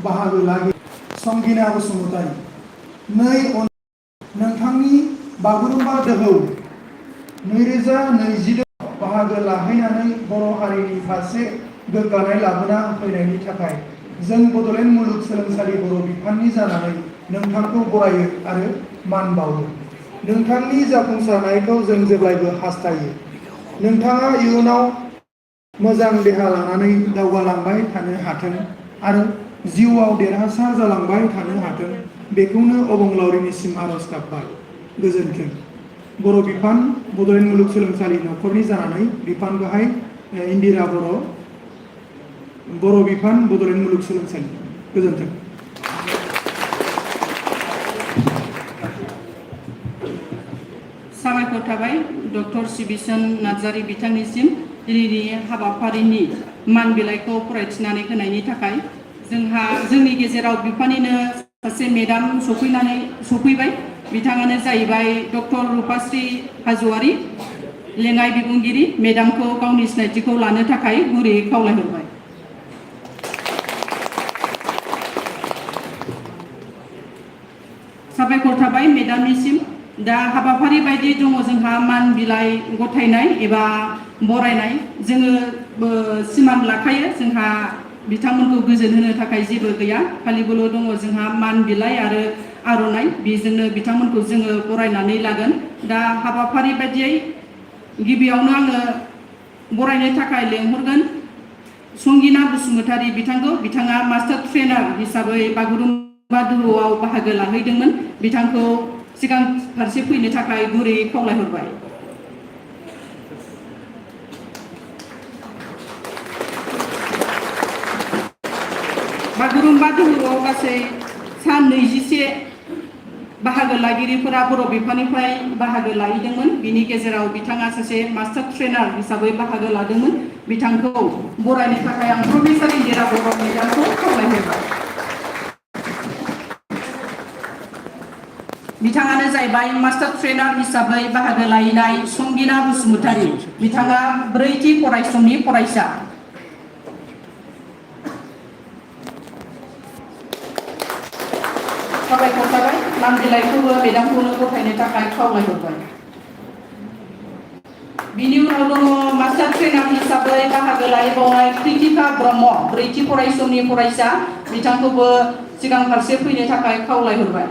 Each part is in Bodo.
बाहागो लागि संगिना बसुमतारी नोंथांनि बागुरुम्बा दोहौ 2020 बाहागो लाहैनानै बर' हारिनि फारसे गोग्गानाय लाबोना होफैनायनि थाखाय जों बड'लेण्ड मुलुगसोलोंसालि बर' बिफाननि जानानै नोंथांखौ बरायो आरो मान बावो। नोंथांनि जाफुंसारनायखौ जों जेब्लायबो हास्थायो। नोंथाङा इयुनाव मोजां देहा लानानै दावगालांबाय थानो हाथों आरो जिउआव देरहासार जालांबाय थानो हाथों, बेखौनो अबंलावरिनिसिम आरज गाबबाय। गोजोन्थों। बर' बिफान बड'लेण्ड मुलुगसोलोंसालि नखरनि जानानै बिफान गाहाय इन्दिरा बर' बिफान बड'लेण्ड मुलुगसोलोंसालि। गोजोन्थों। साबायखर थाबाय डक्टर सिबिसन नार्जारी बिथांनिसिम दिनैनि हाबाफारिनि मान बिलाइखौ फरायथिनानै होनायनि थाखाय। जोंनि गेजेराव बिफानिनो सासे मेडाम सफैबाय। बिथाङानो जाहैबाय डक्टर रुपाश्री हाज'वारी, लेङाइ बिबुंगिरि। मेडामखौ गावनि सिनायथिखौ लानो थाखाय गुरैयै खावलायहरबाय। साबायखर थाबाय मेडामनिसिम। दा हाबाफारि बायदि दङ जोंहा मान बिलाइ गथायनाय एबा बरायनाय। जोङो सिमान लाखायो, जोंहा बिथांमोनखौ गोजोन होनो थाखाय जेबो गैया, खालिबोल' दङ जोंहा मान बिलाइ आरो आर'नाइ। बेजोंनो बिथांमोनखौ जोङो बरायनानै लागोन। दा हाबाफारि बायदियै गिबियावनो आङो बरायनो थाखाय लेंहरगोन संगिना बसुमतारी बिथांखौ। बिथाङा मास्टार ट्रेनार हिसाबै बागुरुम्बा दोहौआव बाहागो लाहैदोंमोन। बिथांखौ सिगां फारसे फैनो थाखाय गुरैयै खावलायहरबाय। बागुरुम्बा दोहौआव गासै सा 21 बाहागो लागिरिफोरा बर' बिफाननिफ्राय बाहागो लाहैदोंमोन। बिनि गेजेराव बिथाङा सासे मास्टार ट्रेनार हिसाबै बाहागो लादोंमोन। बिथांखौ बरायनो थाखाय आं प्रफेसर इन्दिरा बर' मेडामखौ खावलायहरबाय। बिथाङानो जाहैबाय मास्टार ट्रेनार हिसाबै बाहागो लाहैनाय संगिना बसुमतारी। बिथाङा 4थि फरायसमनि फरायसा। साबायखर थाबाय। मान बिलाइखौबो मेडामखौनो गथायनो थाखाय खावलायहरबाय। बिनि उनाव दङ मास्टार ट्रेनार हिसाबै बाहागो लाहैबावनाय कृतिका ब्रह्म, 4थि फरायसमनि फरायसा। बिथांखौबो सिगां फारसे फैनो थाखाय खावलायहरबाय।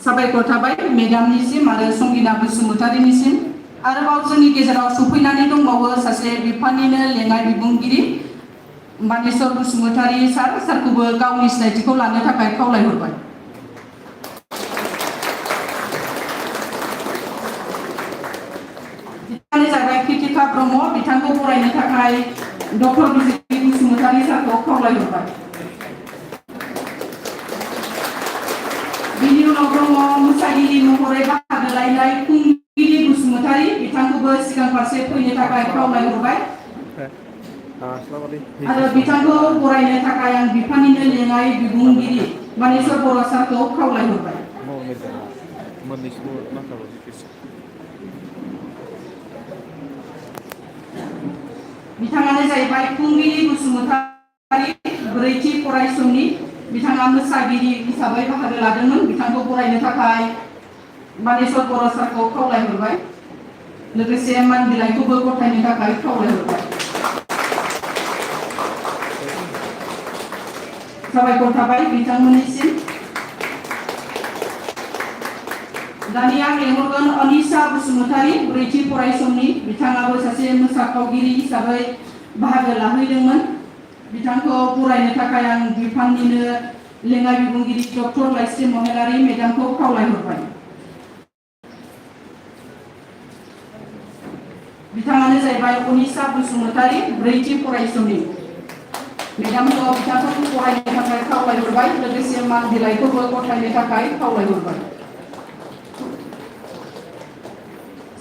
साबायखर थाबाय मेडामनिसिम आरो संगिना बसुमतारीनिसिम। आरोबाव जोंनि गेजेराव सफैनानै दंबावो सासे बिफाननिनो लेङाइ बिबुंगिरि मानेस्वर बसुमतारी सारखौबो गावनि सिनायथिखौ लानो थाखाय खावलायहरबाय। बिथाङानो जाबाय कृतिका ब्रह्म। बिथांखौ बरायनो थाखाय डक्टर बिजिनि बसुमतारी सारखौ खावलायहरबाय। बिनि उनाव दङ मोसागिरि महरै बाहागो लाहैनाय फुंबिलि बसुमतारी। बिथांखौबो सिगां फारसे फैनो थाखाय खावलायहरबाय। आरो बिथांखौ बरायनो थाखाय आं बिफाननिनो लेङाइ बिबुंगिरि मानेस्वर बर' सारखौ खावलायहरबाय। बिथाङानो जाहैबाय फुंबिलि बसुमतारी, 4थि फरायसमनि। बिथाङा मोसागिरि हिसाबै बाहागो लादोंमोन। बिथांखौ बरायनो थाखाय मानेस्वर बर' सारखौ खावलायहरबाय। लोगोसे मान बिलाइखौबो गथायनो थाखाय खावलायहरबाय। साबायखर थाबाय बिथांमोननिसिम। दानिया लेंहरगोन अनिसा बसुमतारी, 4थि फरायसमनि। बिथाङाबो सासे मोसाखावगिरि हिसाबै बाहागो लाहैदोंमोन। बिथांखौ बरायनो थाखाय आं बिफाननिनो लेङाइ बिबुंगिरि डक्टर लाइस्रि महिलारी मेडामखौ खावलायहरबाय। बिथाङानो जाहैबाय अनिसा बसुमतारी, 4थि फरायसमनि। मेडामखौ बिथांखौ बरायनो थाखाय खावलायहरबाय। लोगोसे मान बिलाइखौबो गथायनो थाखाय खावलायहरबाय।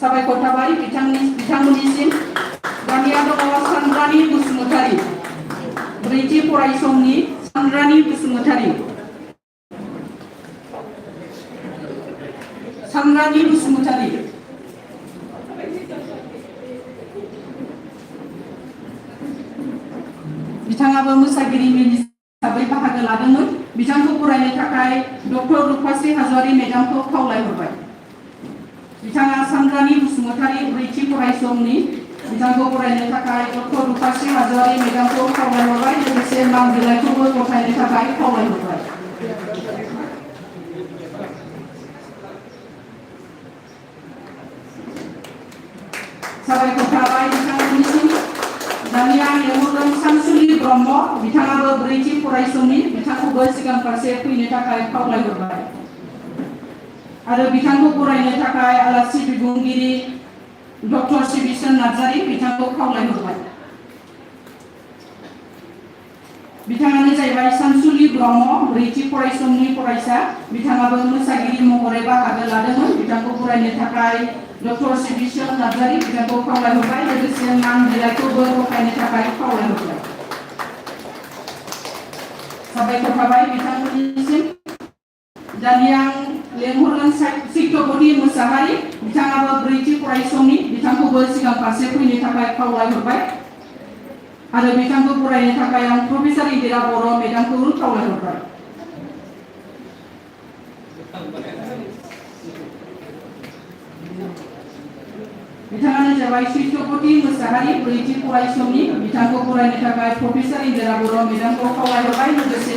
साबायखर थाबाय बिथांमोननिसिम। दानिया दङ सानरानि बसुमतारी, 4थि फरायसमनि सानरानि बसुमतारी। सानरानि बसुमतारी। बिथाङा बिथाङाबो मोसागिरि हिसाबै बाहागो लादोंमोन। बिथांखौ बरायनो थाखाय डक्टर रुपाश्री हाज'वारी मेडामखौ खावलायहरबाय। बिथाङा सानग्रानि बसुमतारी ब्रैथि फरायसंनि बिथांखौ बरायनो थाखाय डक्टर रुपाश्री हाज'वारी मेडामखौ खावलायहरबाय। लोगोसे मान बिलाइखौबो गथायनो थाखाय खावलायहरबाय। साबायखर थाबाय बिथांमोननिसिम। दानिया लेंहरगोन सानसुलि ब्रह्म, बिथाङाबो ब्रैथि फरायसंनि बिथांखौबो सिगां फारसे फैनो थाखाय खावलायहरबाय। आरो बिथांखौ बरायनो थाखाय आलासि बिबुंगिरि डक्टर शिबिसन नार्जारी बिथांखौ खावलायहरबाय। बिथाङानो जाहैबाय सानसुलि ब्रह्म, ब्रैथि फरायसंनि फरायसा। बिथाङाबो मोसागिरि महरै बाहागो लादोंमोन। बिथांखौ बरायनो थाखाय डक्टर शिबिसन नार्जारी बिथांखौ खावलायहरबाय। लोगोसे मान बिलाइखौबो गथायनो थाखाय खावलायहरबाय। साबायखर थाबाय बिथांमोननिसिम। दानिया आं लेंहरगोन सैत्यवती मुसाहारि, बिथाङाबो ब्रैथि फरायसंनि बिथांखौबो सिगां फारसे फैनो थाखाय खावलायहरबाय। आरो बिथांखौ बरायनो थाखाय आं प्रफेसर इन्दिरा बर' मेडामखौ खावलायहरबाय। बिथाङानो जाबाय सैत्यवती मुसाहारि, ब्रैथि फरायसंनि बिथांखौ बरायनो थाखाय प्रफेसर इन्दिरा बर' मेडामखौ खावलायहरबाय। लोगोसे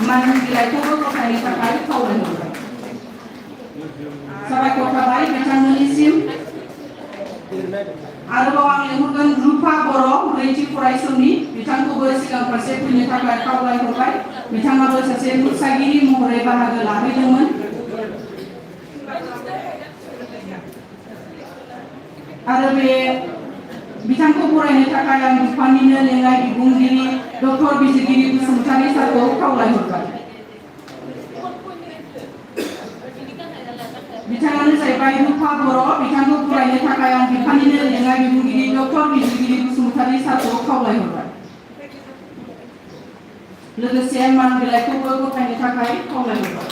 मान बिलाइखौबो गथायनो थाखाय खावलायहरबाय। साबायखर थाबाय बिथांमोननिसिम। आरोबाव आं लेंहरगोन रुपा बर', ब्रैथि फरायसंनि बिथांखौबो सिगां फारसे फैनो थाखाय खावलायहरबाय। बिथाङाबो सासे मोसागिरि महरै बाहागो लाहैदोंमोन। आरो बे बिथांखौ बरायनो थाखाय आं बिफाननिनो लेङाइ बिबुंगिरि डक्टर बिजिगिरि बसुमतारी सारखौ खावलायहरबाय। बिथाङानो जाहैबाय रुपा बर', बिथांखौ बरायनो थाखाय आं बिफाननिनो लेङाइ बिबुंगिरि डक्टर बिजिगिरि बसुमतारी सारखौ खावलायहरबाय। लोगोसे मान बिलाइखौबो गथायनो थाखाय खावलायहरबाय।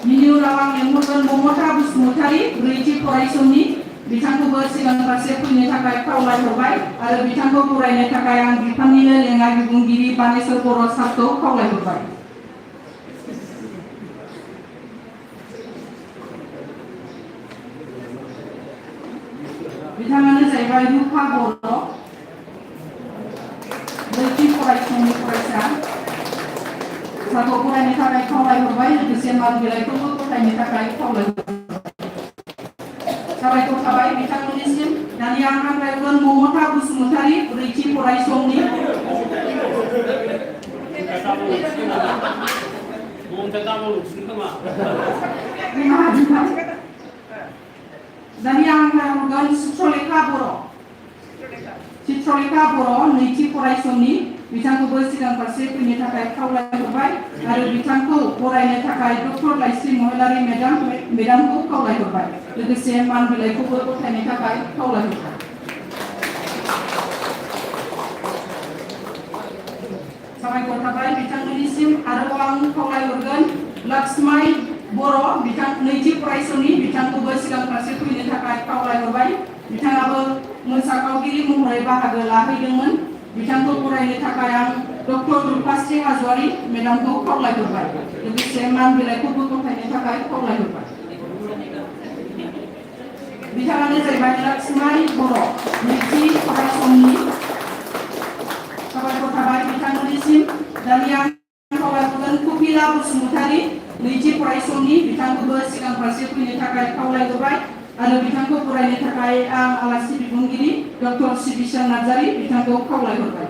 बिनि उनाव आं लेंहरगोन ममता बसुमतारी, ब्रैथि फरायसंनि बिथांखौबो सिगां फारसे फैनो थाखाय खावलायहरबाय। आरो बिथांखौ बरायनो थाखाय आं बिफाननिनो लेङाइ बिबुंगिरि बानेश्वर बर' सारखौ खावलायहरबाय। बिथाङानो जाहैबाय रुपा बर', ब्रैथि फरायसंनि फरायसा। सारखौ बरायनो थाखाय खावलायहरबाय। लोगोसे मान बिलाइखौबो गथायनो थाखाय खावलायहरबाय। साबायखर थाबाय बिथांमोननिसिम। दानिया आं हांख्रायगोन ममता बसुमतारी, ब्रैथि फरायसंनि दानिया आं हांख्रायगोन चित्रलेखा बर', नैथि फरायसंनि बिथांखौबो सिगां फारसे फैनो थाखाय खावलायहरबाय। आरो बिथांखौ बरायनो थाखाय डक्टर लाइस्रि महिलारी मेडामखौ खावलायहरबाय। लोगोसे मान बिलाइखौबो गथायनो थाखाय खावलायहरबाय। साबायखर थाबाय बिथांमोननिसिम। आरोबाव आं खावलायहरगोन लक्ष्माय बर', बिथां नैथि फरायसंनि बिथांखौबो सिगां फारसे फैनो थाखाय खावलायहरबाय। बिथाङाबो मोसाखावगिरि महरै बाहागो लाहैदोंमोन। बिथांखौ बरायनो थाखाय आं डक्टर रुपाश्री हाज'वारी मेडामखौ खावलायहरबाय। लोगोसे मान बिलाइखौबो गथायनो थाखाय खावलायहरबाय। बिथाङानो जाहैबाय लक्ष्माय बर', नैथि फरायसंनि। साबायखर थाबाय बिथांमोननिसिम। दानिया खावलायहरगोन कपिला बसुमतारी, नैथि फरायसंनि बिथांखौबो सिगां फारसे फैनो थाखाय खावलायहरबाय। आरो बिथांखौ बरायनो थाखाय आं आलासि बिबुंगिरि डक्टर शिबिसन नार्जारी बिथांखौ खावलायहरबाय।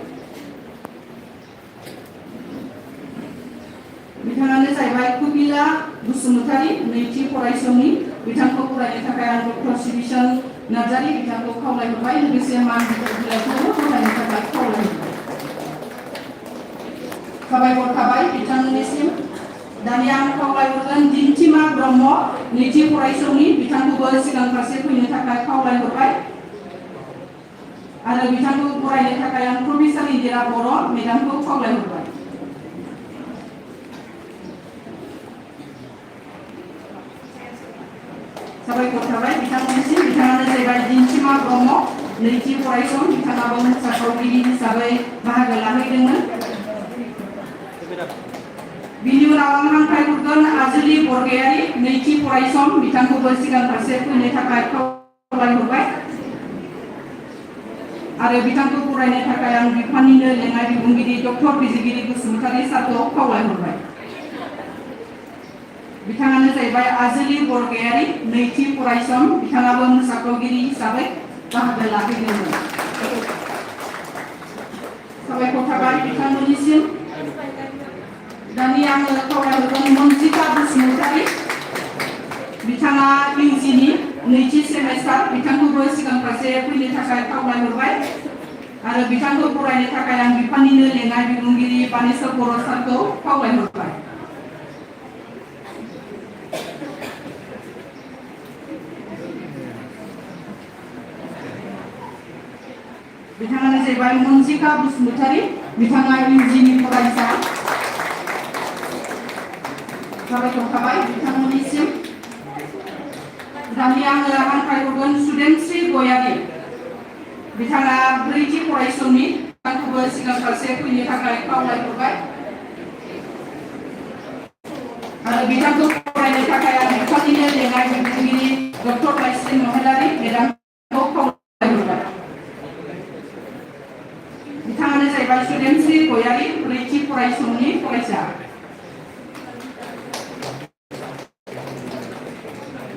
बिथाङानो जाहैबाय कपिला बसुमतारी, नैथि फरायसंनि बिथांखौ बरायनो थाखाय आं डक्टर शिबिसन नार्जारी बिथांखौ खावलायहरबाय। लोगोसे मान बिलाइखौबो गथायनो थाखाय खावलायहरबाय। साबायखर थाबाय बिथांमोननिसिम। दानिया आं खावलायहरगोन दिन्थिमा ब्रह्म, नैथि फरायसंनि बिथांखौबो सिगां फारसे फैनो थाखाय खावलायहरबाय। आरो बिथांखौ बरायनो थाखाय आं प्रफेसर इन्दिरा बर' मेडामखौ खावलायहरबाय। साबायखर थाबाय बिथांमोननिसिम। बिथाङानो जाहैबाय दिन्थिमा ब्रह्म, नैथि फरायसं बिथाङाबो मोसाखावगिरि हिसाबै बाहागो लाहैदोंमोन। बिनि उनाव आं हांख्रायहरगोन आजोलि बरगयारि नैथि फरायसं बिथांखौबो सिगां फारसे फैनो थाखाय खावलायहरबाय आरो बिथांखौ बरायनो थाखाय आं बिफाननिनो लेङाइ बिबुंगिरि डक्टर बिजिगिरि बसुमतारी सारखौ खावलायहरबाय। बिथाङानो जाहैबाय आजोलि बरगयारि नैथि फरायसं बिथाङाबो मोसाखावगिरि हिसाबै बाहागो लाहैदोंमोन। साबायखर थाबाय बिथांमोननिसिम। दानि आङो खावलायहरगोन मन्जिता बसुमतारी बिथाङा इउजिनि नैथि सेमेस्टार बिथांखौबो सिगां फारसे फैनो थाखाय खावलायहरबाय आरो बिथांखौ बरायनो थाखाय आं बिफाननिनो लेङाइ बिबुंगिरि बानेश्वर बर' सारखौ खावलायहरबाय। बिथाङानो जाहैबाय मन्जिता बसुमतारी बिथाङा इउजिनि फरायसा। साबायखर थाबाय बिथांमोननिसिम। दानि आङो हांख्रायहरगोन सुदेमस्रि गयारि बिथाङा ब्रैथि फरायसंनि बिथांखौबो सिगां फारसे फैनो थाखाय खावलायहरबाय आरो बिथांखौ फरायनो थाखाय आं बिफाननिनो लेङाइ बिबुंगिरि डक्टर लाइस्रि महिलारि मेडामखौ खावलायहरबाय। बिथाङानो जाहैबाय सुदेमस्रि गयारि ब्रैथि फरायसंनि फरायसा।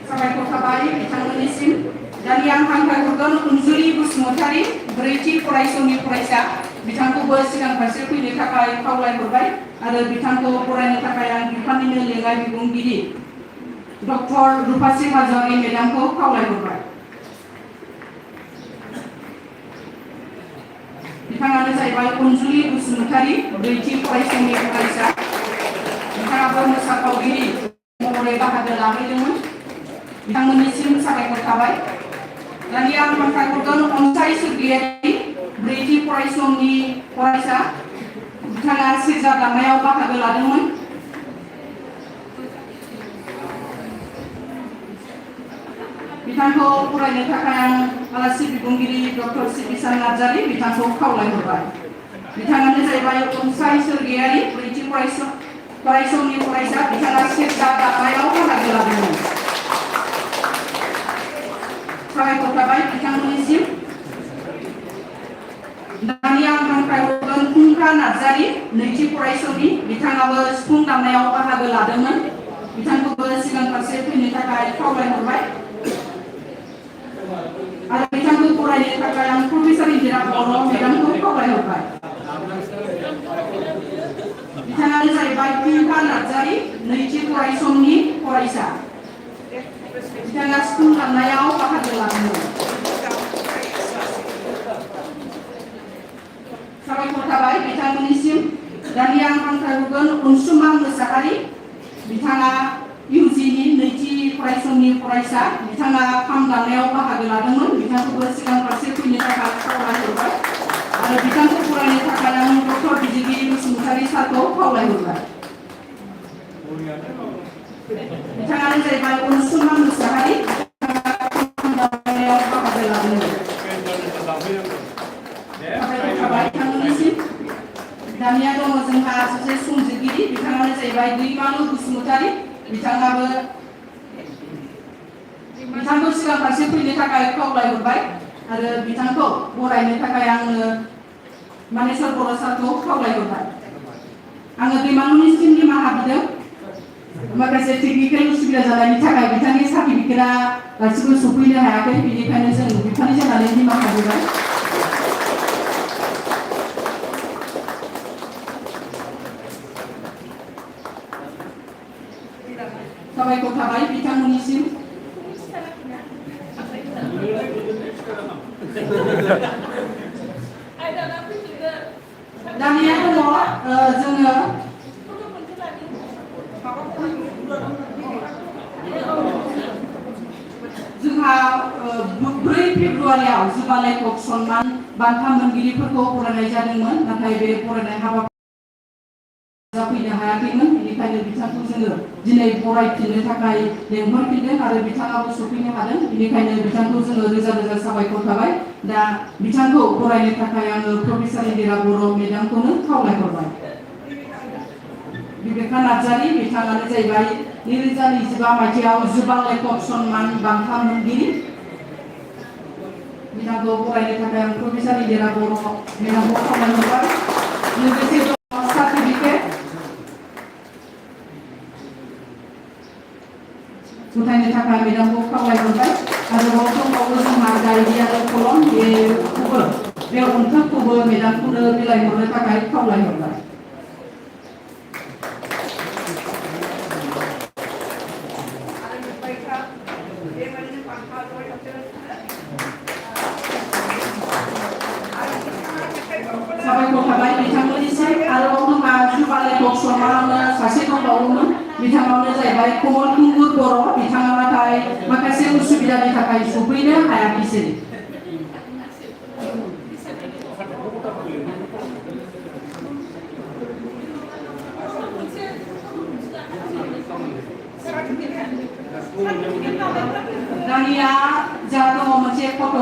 साबायखर थाबाय बिथांमोननिसिम। दानि आं हांख्रायहरगोन अनजुलि बसुमतारी ब्रैथि फरायसंनि फरायसा बिथांखौबो सिगां फारसे फैनो थाखाय खावलायहरबाय आरो बिथांखौ फरायनो थाखाय आं बिफाननिनो लेङाइ बिबुंगिरि डक्टर रुपाश्री हाजवारि मेडामखौ खावलायहरबाय। बिथाङानो जाहैबाय अनजुलि बसुमतारी ब्रैथि फरायसंनि फरायसा बिथाङाबो मोसाखावगिरि महरै बाहागो लाहैदोंमोन। बिथांमोननिसिम साबायखर थाबाय। दानि आं हांख्रायहरगोन अनसाय सोरगियारि ब्रैथि फरायसंनि फरायसा बिथाङा सेरजा दामनायाव बाहागो लादोंमोन। बिथांखौ फरायनो थाखाय आं आलासि बिबुंगिरि डक्टर सिबिसार नार्जारि बिथांखौ खावलायहरबाय। बिथाङानो जाहैबाय अनसाय सोरगियारि ब्रैथि फरायसंनि फरायसा बिथाङा सेरजा दामनायाव बाहागो लादोंमोन। साबायखर थाबाय बिथांमोननिसिम। दानि आं हांख्रायहरगोन फुंखा नार्जारि नैथि फरायसंनि बिथाङाबो सिफुं दामनायाव बाहागो लादोंमोन। बिथांखौबो सिगां फारसे फैनो थाखाय खावलायहरबाय आरो बिथांखौ फरायनो थाखाय आं प्रफेसर इन्दिरा बर' मेडामखौ खावलायहरबाय। बिथाङानो जाहैबाय फुंखा नार्जारि नैथि फरायसंनि फरायसा बिथाङा सिफुं दामनायाव बाहागो लादोंमोन। साबायखर थाबाय बिथांमोननिसिम। दानि आं हांख्रायहरगोन अनसुमा मोसाहारि बिथाङा इउजिनि नैथि फरायसंनि फरायसा बिथाङा खाम दामनायाव बाहागो लादोंमोन। बिथांखौबो सिगां फारसे फैनो थाखाय खावलायहरबाय आरो बिथांखौ फरायनो थाखाय आं डक्टर बिजिगिरि बसुमतारी सारखौ खावलायहरबाय। बिथाङानो जाहैबाय अनसुमा मोसाहारि खाम दामनायाव बाहागो लादोंमोन। साबायखर थाबाय बिथांमोननिसिम। दानिया दङ जोंहा सासे संजिरगिरि बिथाङानो जाहैबाय दैमालु बसुमतारी बिथांखौ सिगां फारसे फैनो थाखाय खावलायहरबाय आरो बिथांखौ बरायनो थाखाय आङो मानेश्वर बर' सारखौ खावलायहरबाय। आङो दैमालुनिसिम निमाहा बिदों माखासे टेकनिकेल उसुबिदा जानायनि थाखाय बिथांनि सार्टिफिकेटआ गासिबो सफैनो हायाखै बेनिखायनो जों बिफाननि जानानै निमाहा बिबाय। साबायखर थाबाय बिथांमोननिसिम। दानिया दङ जोङो जोंहा 4 फेब्रुआरियाव जुबालायखौ सन्मान बान्था मोनगिरिफोरखौ बरायनाय जादोंमोन। नाथाय बे बरायनाय हाबाफारि जाफैनो हायाखैमोन बेनिखायनो बिथांखौ जोङो दिनै बरायफिननो थाखाय लेंहरफिनदों आरो बिथाङाबो सफैनो हादों बेनिखायनो बिथांखौ जोङो रोजा रोजा साबायखर थाबाय दा बिथांखौ बरायनो थाखाय आङो प्रफेसार इन्दिरा बर' मेडामखौनो खावलायहरबाय बिबेका नार्जारि बिथाङानो जाहैबाय 2025 मायथाइयाव जुबां लेखक सन्मान बान्था मोनगिरि बिथांखौ बरायनो थाखाय आं प्रफेसार इन्दिरा बर' मेडामखौ खावलायहरबाय लोगोसे सार्टिफिकेट गथायनो थाखाय मेडामखौ खावलायहरबाय आरोबाव दंबावो जोंहा डायरि आरो कलम बेखौबो बे अन्थोबखौबो मेडामखौनो बिलाइहरनो थाखाय खावलायहरबाय साबायखर थाबाय बिथांमोननिसिम आरोबाव जोंहा जुबा लेखक सन्मानावनो सासे दंबावोमोन बिथाङानो जाहैबाय कमल कुंगुर बर' बिथाङा नाथाय माखासे उसुबिदानि थाखाय सफैनो हायाखिसै दानिया जा दङ मोनसे फट'